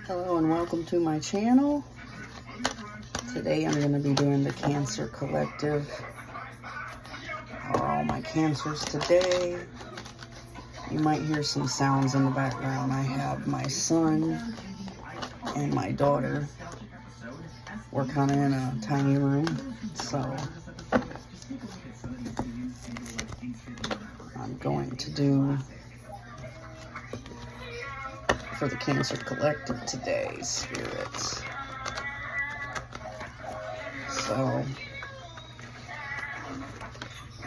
Hello and welcome to my channel. Today I'm going to be doing the Cancer Collective. All my cancers today. You might hear some sounds in the background. I have my son and my daughter. We're kind of in a tiny room, so I'm going to do for the Cancer Collective today, spirits. So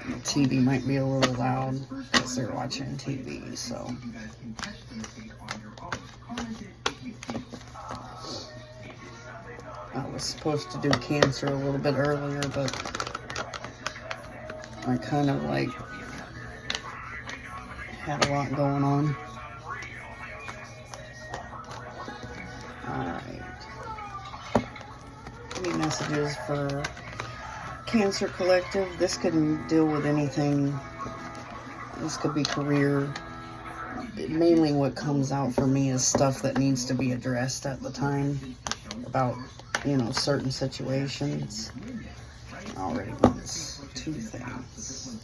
the TV might be a little loud because they're watching TV, so I was supposed to do Cancer a little bit earlier, but I kind of like had a lot going on. Alright. Any messages for Cancer Collective? This could deal with anything. This could be career. Mainly what comes out for me is stuff that needs to be addressed at the time about, you know, certain situations. Already wants two things.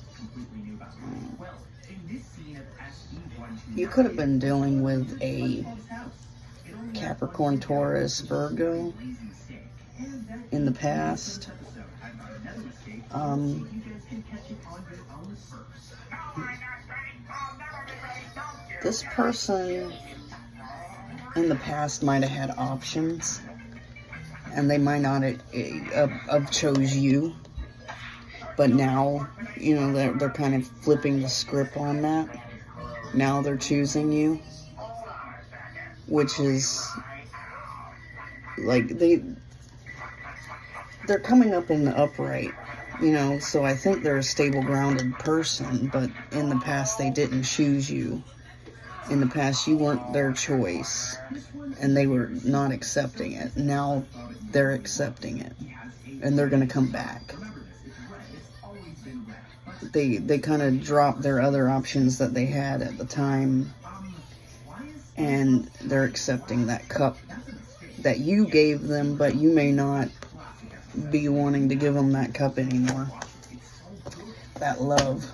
You could have been dealing with a Capricorn, Taurus, Virgo in the past. This person in the past might have had options, and they might not have chose you, but now, you know, they're kind of flipping the script on that. Now they're choosing you, which is like they're coming up in the upright, you know, so I think they're a stable, grounded person, but in the past they didn't choose you. In the past you weren't their choice, and they were not accepting it. Now they're accepting it, and they're going to come back. They kind of dropped their other options that they had at the time, and they're accepting that cup that you gave them, but you may not be wanting to give them that cup anymore. That love.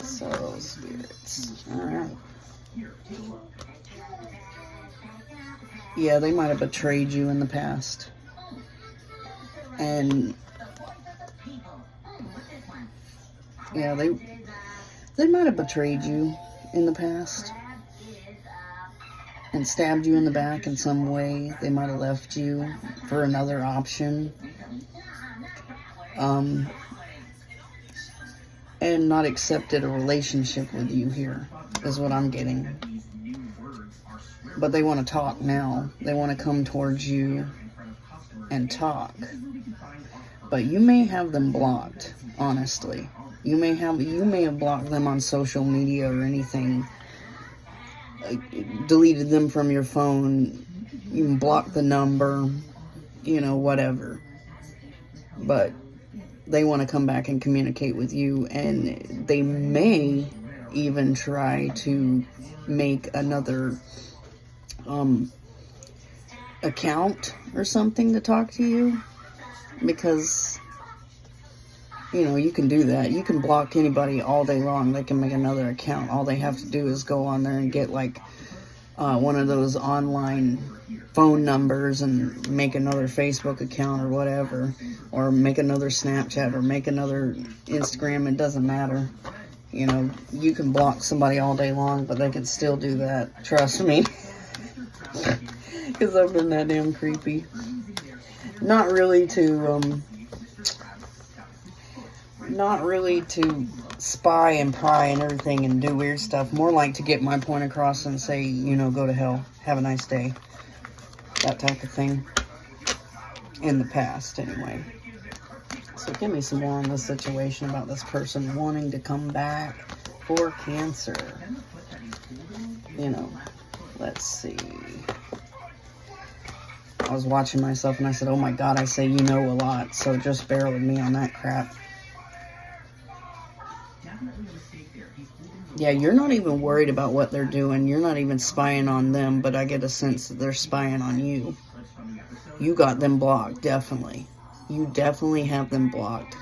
So, spirits. Alright. Yeah, they might have betrayed you in the past. And yeah, they might have betrayed you in the past and stabbed you in the back in some way. They might have left you for another option. And not accepted a relationship with you here, is what I'm getting. But they want to talk now. They want to come towards you and talk. But you may have them blocked, honestly. You may have blocked them on social media or anything. Deleted them from your phone. You blocked the number. You know, whatever. But they want to come back and communicate with you, and they may even try to make another account or something to talk to you, because, you know, you can do that. You can block anybody all day long. They can make another account. All they have to do is go on there and get like one of those online phone numbers and make another Facebook account or whatever, or make another Snapchat or make another Instagram. It doesn't matter. You know, you can block somebody all day long, but they can still do that. Trust me. Because I've been that damn creepy. Not really to spy and pry and everything and do weird stuff. More like to get my point across and say, you know, go to hell. Have a nice day. That type of thing. In the past, anyway. So give me some more on this situation about this person wanting to come back for Cancer. You know, let's see. I was watching myself and I said, oh my God, I say you know a lot, so just bear with me on that crap. Yeah, you're not even worried about what they're doing. You're not even spying on them, but I get a sense that they're spying on you. You got them blocked, definitely. You definitely have them blocked.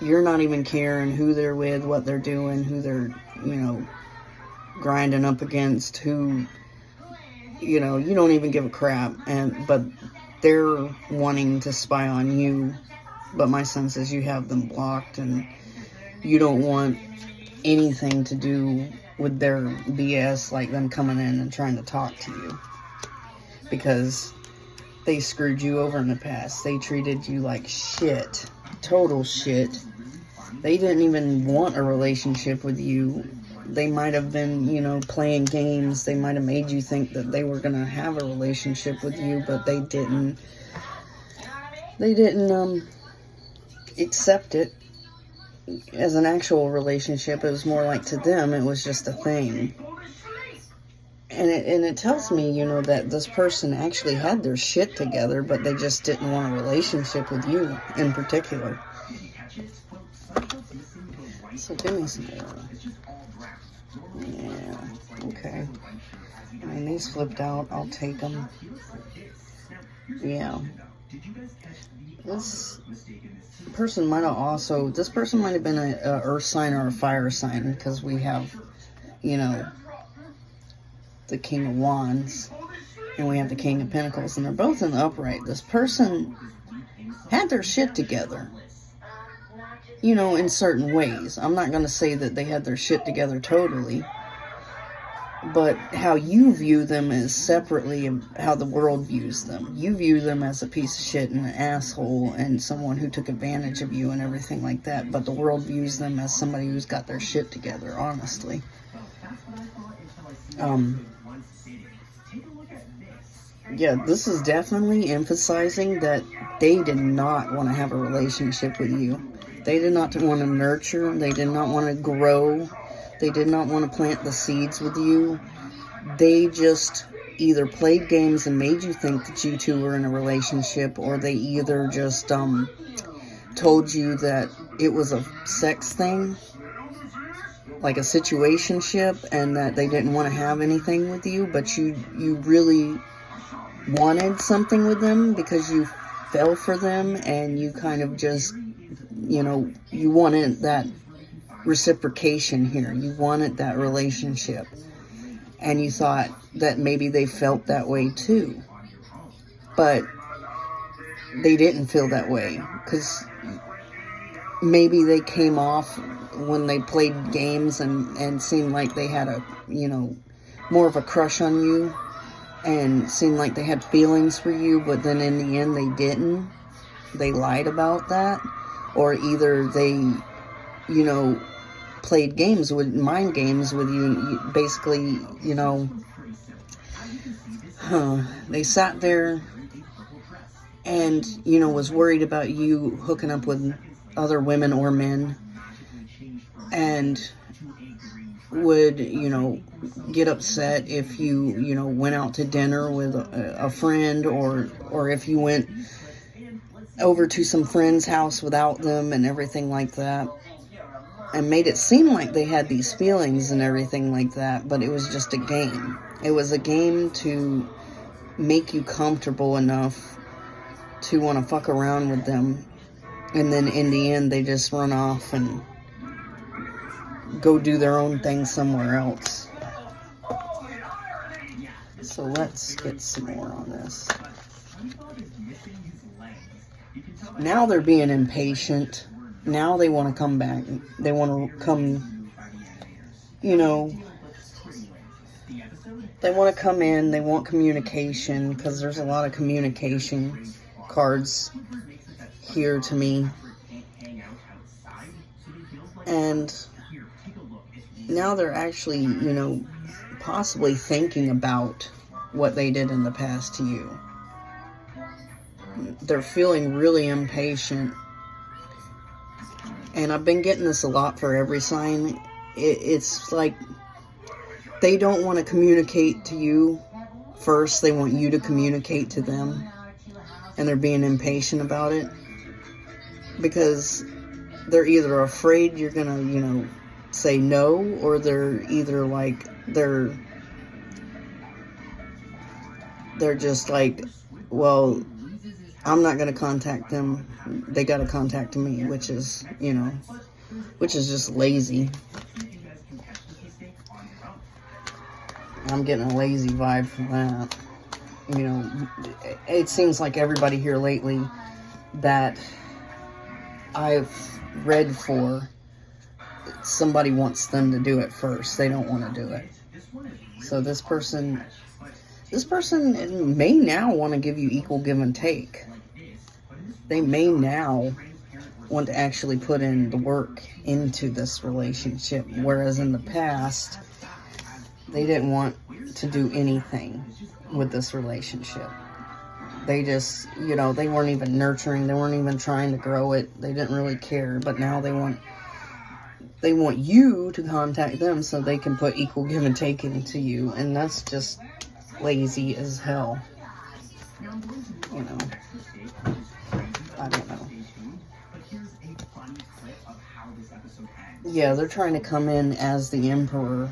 You're not even caring who they're with, what they're doing, who they're, grinding up against, who, you don't even give a crap. But they're wanting to spy on you. But my sense is you have them blocked, and you don't want anything to do with their BS, like them coming in and trying to talk to you, because they screwed you over in the past. They treated you like shit, total shit. They didn't even want a relationship with you. They might have been, playing games. They might have made you think that they were gonna have a relationship with you, but they didn't accept it as an actual relationship. It was more like, to them, it was just a thing. And it tells me, that this person actually had their shit together, but they just didn't want a relationship with you in particular. So give me some more. Yeah, okay. I mean, these flipped out. I'll take them. Yeah. This person might have been a earth sign or a fire sign, because we have, the King of Wands and we have the King of Pentacles, and they're both in the upright. This person had their shit together, in certain ways. I'm not going to say that they had their shit together totally, but how you view them is separately how the world views them. You view them as a piece of shit and an asshole and someone who took advantage of you and everything like that, but the world views them as somebody who's got their shit together, honestly. Yeah, this is definitely emphasizing that they did not want to have a relationship with you. They did not want to nurture. They did not want to grow. They did not want to plant the seeds with you. They just either played games and made you think that you two were in a relationship, or they either just told you that it was a sex thing, like a situationship, and that they didn't want to have anything with you, but you really wanted something with them because you fell for them, and you kind of just, you wanted that reciprocation here. You wanted that relationship, and you thought that maybe they felt that way too, but they didn't feel that way, because maybe they came off when they played games and seemed like they had a, more of a crush on you, and seemed like they had feelings for you, but then in the end they didn't. They lied about that, or either they, played mind games with you, basically, they sat there and, was worried about you hooking up with other women or men, and would, get upset if you, went out to dinner with a friend, or if you went over to some friend's house without them and everything like that, and made it seem like they had these feelings and everything like that, but it was just a game. It was a game to make you comfortable enough to want to fuck around with them, and then in the end they just run off and go do their own thing somewhere else. So let's get some more on this. Now they're being impatient. Now they want to come back. They want to come, they want to come in. They want communication, because there's a lot of communication cards here to me. And now they're actually, possibly thinking about what they did in the past to you. They're feeling really impatient. And I've been getting this a lot for every sign. It's like they don't want to communicate to you first. They want you to communicate to them. And they're being impatient about it, because they're either afraid you're going to, say no, or they're either like, they're just like, well, I'm not going to contact them. They got to contact me, which is, you know, which is just lazy. I'm getting a lazy vibe from that. You know, it seems like everybody here lately that I've read for, somebody wants them to do it first. They don't want to do it. So this person may now want to give you equal give and take. They may now want to actually put in the work into this relationship, whereas in the past, they didn't want to do anything with this relationship. They just, you know, they weren't even nurturing. They weren't even trying to grow it. They didn't really care. But now they want you to contact them so they can put equal give and take into you. And that's just lazy as hell. You know, I don't know. Yeah, they're trying to come in as the emperor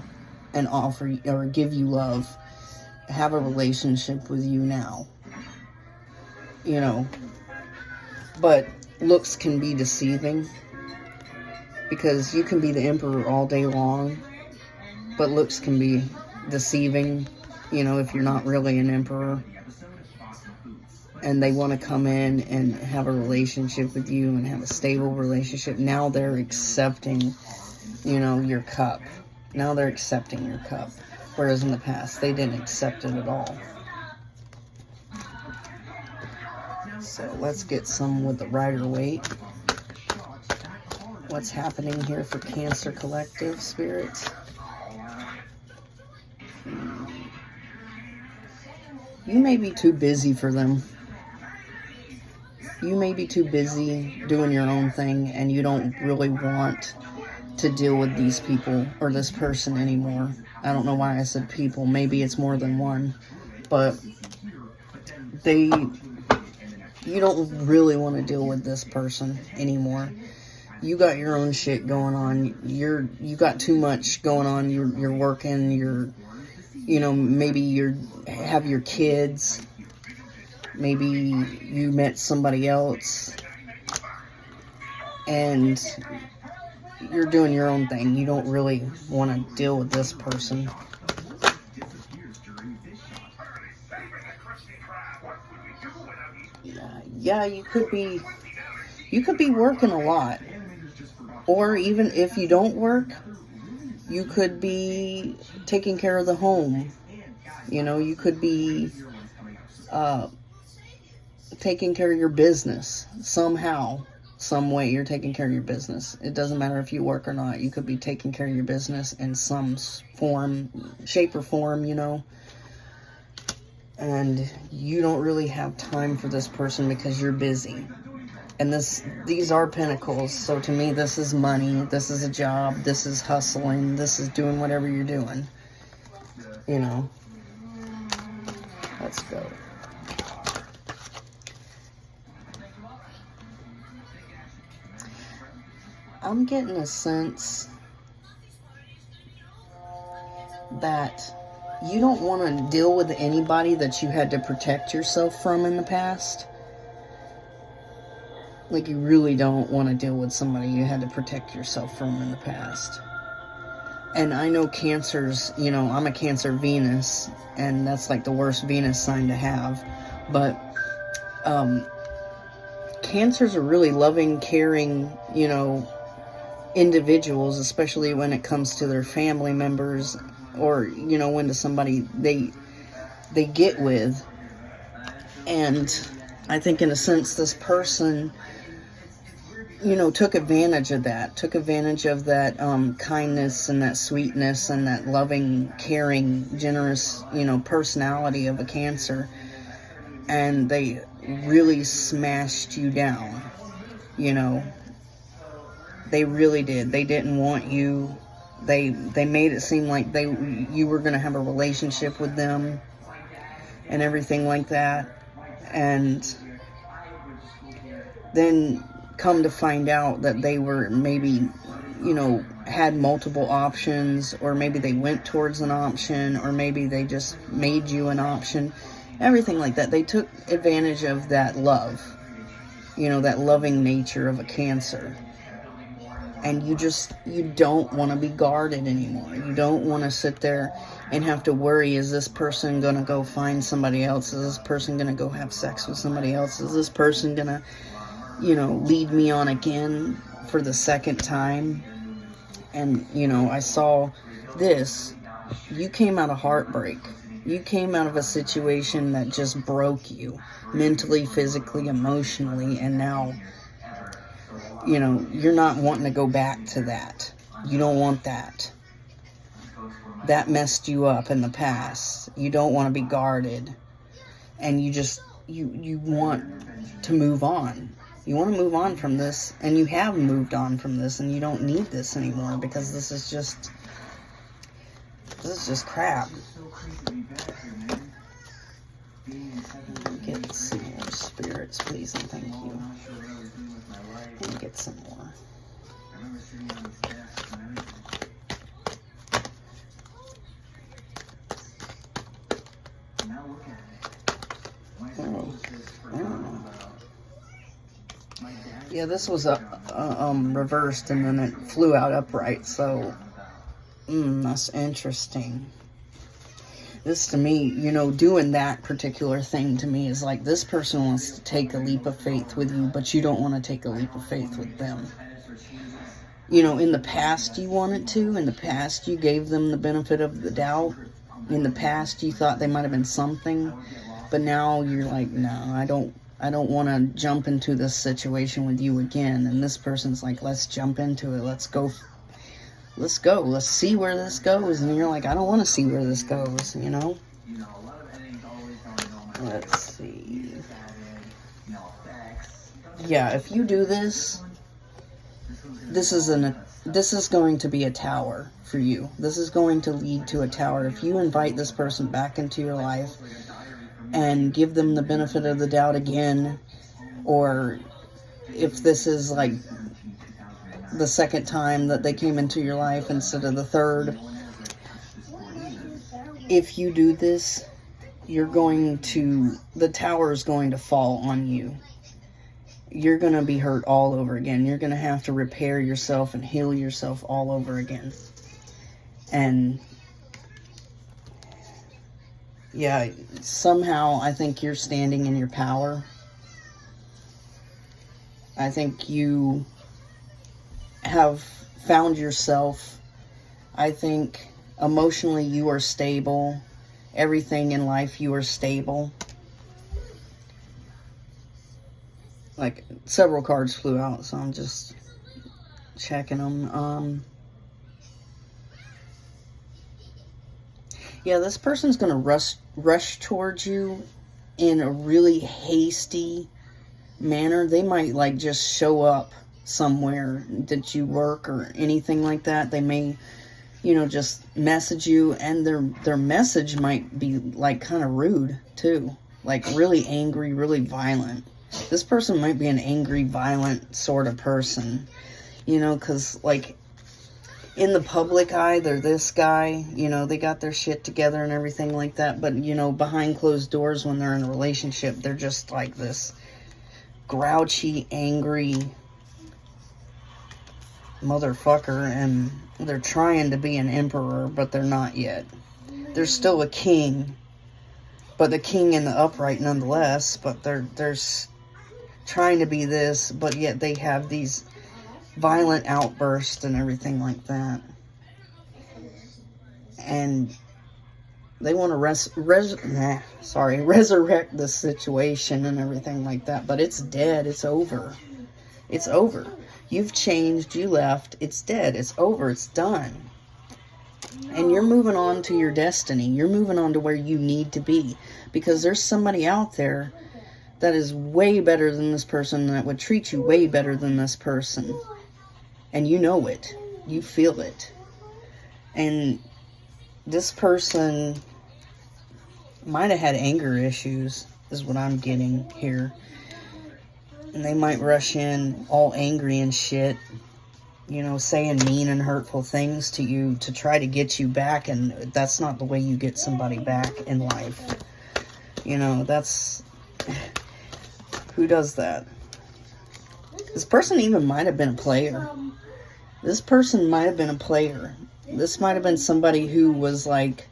and offer or give you love, have a relationship with you now. You know, but looks can be deceiving, because you can be the emperor all day long, but looks can be deceiving, you know, if you're not really an emperor. And they want to come in and have a relationship with you and have a stable relationship. Now they're accepting, you know, your cup. Now they're accepting your cup. Whereas in the past, they didn't accept it at all. So let's get some with the Rider-Waite. What's happening here for Cancer Collective spirits? You may be too busy for them. You may be too busy doing your own thing, and you don't really want to deal with these people or this person anymore. I don't know why I said people. Maybe it's more than one. But you don't really want to deal with this person anymore. You got your own shit going on. You got too much going on. You're working. You know, maybe you have your kids. Maybe you met somebody else, and you're doing your own thing. You don't really want to deal with this person. Yeah, you could be working a lot. Or even if you don't work, you could be taking care of the home. You know, you could be taking care of your business somehow, some way. You're taking care of your business. It doesn't matter if you work or not. You could be taking care of your business in some form, shape or form, you know. And you don't really have time for this person because you're busy. And these are pentacles. So to me, this is money. This is a job. This is hustling. This is doing whatever you're doing. You know. Let's go. I'm getting a sense that you don't want to deal with anybody that you had to protect yourself from in the past. Like, you really don't want to deal with somebody you had to protect yourself from in the past. And I know Cancers, you know, I'm a Cancer Venus, and that's like the worst Venus sign to have. But Cancers are really loving, caring, you know, individuals, especially when it comes to their family members, or, you know, when to somebody they get with. And I think in a sense this person, you know, took advantage of that kindness and that sweetness and that loving, caring, generous, you know, personality of a Cancer, and they really smashed you down. You know, they really did. They didn't want you. They made it seem like you were going to have a relationship with them and everything like that. And then come to find out that they were maybe, you know, had multiple options, or maybe they went towards an option, or maybe they just made you an option. Everything like that. They took advantage of that love. You know, that loving nature of a Cancer. And you don't want to be guarded anymore. You don't want to sit there and have to worry, is this person going to go find somebody else? Is this person going to go have sex with somebody else? Is this person going to, you know, lead me on again for the second time? And, you know, I saw this. You came out of heartbreak. You came out of a situation that just broke you mentally, physically, emotionally, and now, you know, you're not wanting to go back to that. You don't want that. That messed you up in the past. You don't want to be guarded. And you just, you want to move on. You want to move on from this, and you have moved on from this, and you don't need this anymore, because this is just crap. Get some more spirits, please, and thank you. Let me get some more. Oh. Yeah, this was reversed, and then it flew out upright, so that's interesting. This, to me, you know, doing that particular thing to me is like, this person wants to take a leap of faith with you, but you don't want to take a leap of faith with them. You know, in the past you wanted to. In the past you gave them the benefit of the doubt. In the past you thought they might have been something. But now you're like, no, I don't want to jump into this situation with you again. And this person's like, let's jump into it. Let's go. Let's see where this goes. And you're like, I don't want to see where this goes, you know? Let's see. Yeah, if you do this, this is going to be a tower for you. This is going to lead to a tower. If you invite this person back into your life and give them the benefit of the doubt again, or if this is like the second time that they came into your life instead of the third, if you do this, the tower is going to fall on you. You're going to be hurt all over again. You're going to have to repair yourself and heal yourself all over again. And yeah, somehow I think you're standing in your power. I think you have found yourself. I think emotionally you are stable. Everything in life, you are stable. Like, several cards flew out, so I'm just checking them. Yeah, this person's going to rush towards you in a really hasty manner. They might, like, just show up somewhere that you work or anything like that. They may, you know, just message you, and their message might be, like, kind of rude, too. Like, really angry, really violent. This person might be an angry, violent sort of person, you know, because, like, in the public eye, they're this guy, you know, they got their shit together and everything like that, but, you know, behind closed doors, when they're in a relationship, they're just like this grouchy, angry motherfucker, and they're trying to be an emperor, but they're not yet. They're still a king, but the king in the upright nonetheless, but they're trying to be this, but yet they have these violent outbursts and everything like that. And they want to resurrect this situation and everything like that, but it's dead. It's over. It's over. You've changed, you left, it's dead, it's over, it's done. And you're moving on to your destiny. You're moving on to where you need to be, because there's somebody out there that is way better than this person, that would treat you way better than this person. And you know it. You feel it. And this person might have had anger issues, is what I'm getting here. And they might rush in all angry and shit. you know, saying mean and hurtful things to you to try to get you back, and that's not the way you get somebody back in life. You know, that's... Who does that? This person even might have been a player. This person might have been a player. This might have been somebody who was like,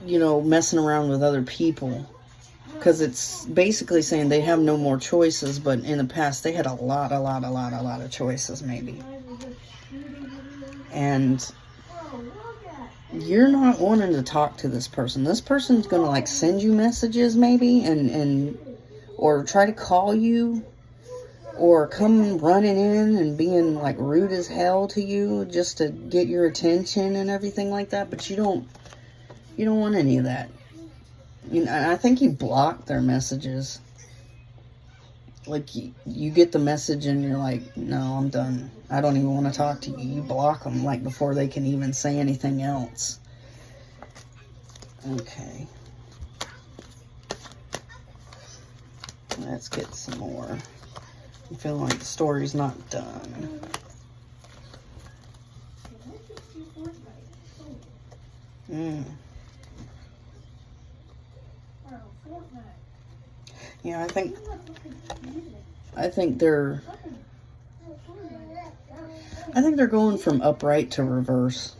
you know, messing around with other people. Because it's basically saying they have no more choices, but in the past they had a lot of choices maybe. And you're not wanting to talk to this person. This person's going to like send you messages maybe or try to call you or come running in and being like rude as hell to you just to get your attention and everything like that. But you don't want any of that. You know, I think you block their messages. Like, you get the message and you're like, no, I'm done. I don't even want to talk to you. You block them, like, before they can even say anything else. Okay. Let's get some more. I feel like the story's not done. Yeah, I think they're going from upright to reverse.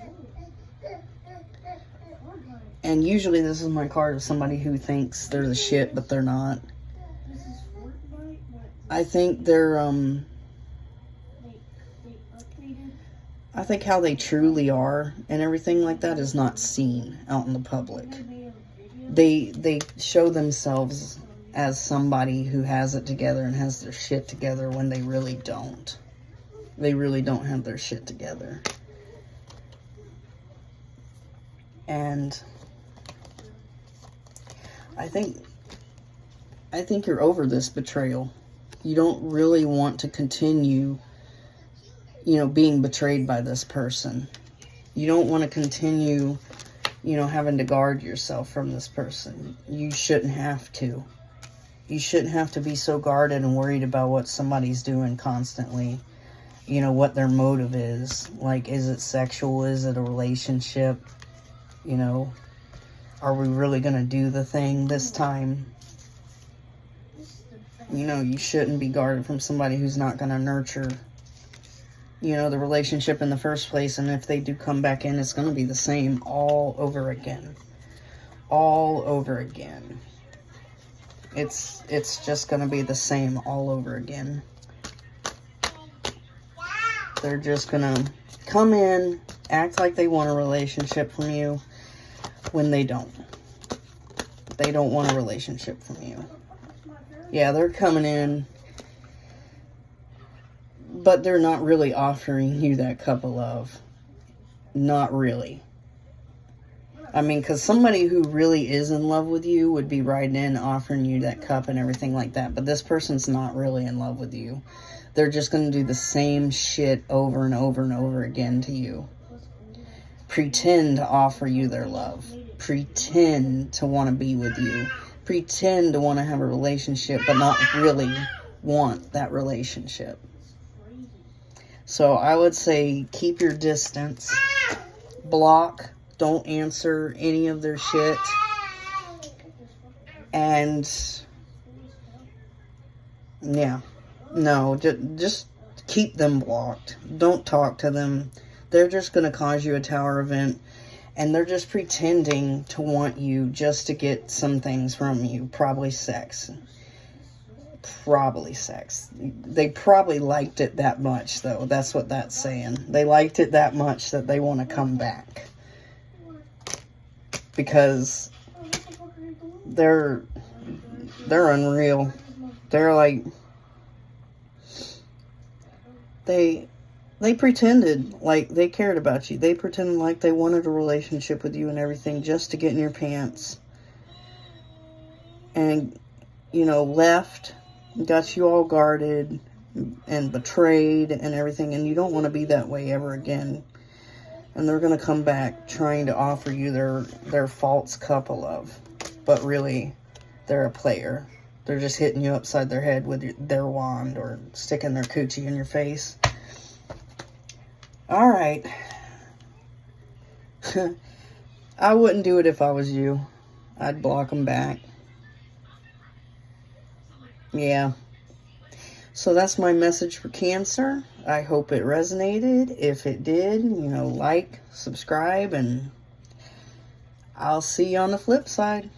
And usually this is my card of somebody who thinks they're the shit, but they're not. I think they're, I think how they truly are and everything like that is not seen out in the public. They show themselves as somebody who has it together and has their shit together when they really don't. They really don't have their shit together. And I think you're over this betrayal. You don't really want to continue, you know, being betrayed by this person. You don't want to continue, you know, having to guard yourself from this person. You shouldn't have to. You shouldn't have to be so guarded and worried about what somebody's doing constantly. You know, what their motive is. Like, is it sexual? Is it a relationship? You know, are we really going to do the thing this time? You know, you shouldn't be guarded from somebody who's not going to nurture, you know, the relationship in the first place. And if they do come back in, it's going to be the same all over again. All over again. It's just going to be the same all over again. They're just going to come in, act like they want a relationship from you when they don't. They don't want a relationship from you. Yeah, they're coming in, but they're not really offering you that cup of love. Not really. I mean, because somebody who really is in love with you would be riding in, offering you that cup and everything like that. But this person's not really in love with you. They're just going to do the same shit over and over and over again to you. Pretend to offer you their love. Pretend to want to be with you. Pretend to want to have a relationship, but not really want that relationship. So I would say keep your distance. Block. Don't answer any of their shit. And, yeah. No, just keep them blocked. Don't talk to them. They're just going to cause you a tower event. And they're just pretending to want you just to get some things from you. Probably sex. Probably sex. They probably liked it that much, though. That's what that's saying. They liked it that much that they want to come back. Because they're unreal. They're like, they pretended like they cared about you. They pretended like they wanted a relationship with you and everything just to get in your pants. And, you know, left, got you all guarded and betrayed and everything. And you don't want to be that way ever again. And they're going to come back trying to offer you their false cup of love. But really, they're a player. They're just hitting you upside their head with their wand or sticking their coochie in your face. All right. I wouldn't do it if I was you. I'd block them back. Yeah. So that's my message for Cancer. I hope it resonated. If it did, like, subscribe, and I'll see you on the flip side.